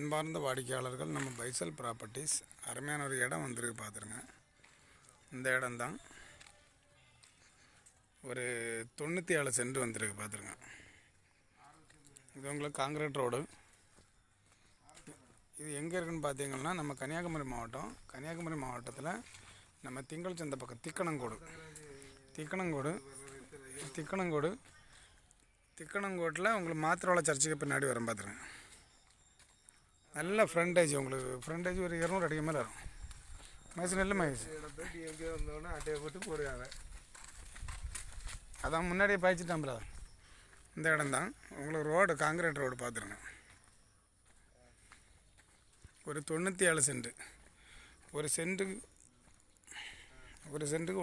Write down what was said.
அன்பார்ந்த வாடிக்கையாளர்கள், நம்ம பைசல் ப்ராப்பர்ட்டிஸ் அருமையான ஒரு இடம் வந்துருக்கு பார்த்துருங்க. இந்த இடம்தான் ஒரு 97 சென்ட் வந்துருக்கு பார்த்துருங்க. இது உங்களுக்கு காங்கிரீட் ரோடு. இது எங்கே இருக்குதுன்னு பார்த்தீங்கன்னா நம்ம கன்னியாகுமரி மாவட்டத்தில் நம்ம திங்கள் சந்தை பக்கம் திக்கணங்கோட்டில் உங்களுக்கு மாத்திரவாள சர்ச்சுக்கு பின்னாடி வரும் பார்த்துருங்க. நல்ல ஃப்ரண்டேஜ், உங்களுக்கு ஃப்ரண்டேஜ் ஒரு 200 அடிக்கு மேலே வரும். மயசு நெல் மயசு எங்கே வந்தோடனே அட்டையை போட்டு போடுவாங்க. அதான் முன்னாடியே பாய்ச்சிட்டாம்பல. இந்த இடம்தான் உங்களுக்கு ரோடு, காங்கிரீட் ரோடு பார்த்துருங்க. ஒரு 97 சென்ட். ஒரு சென்ட்டுக்கு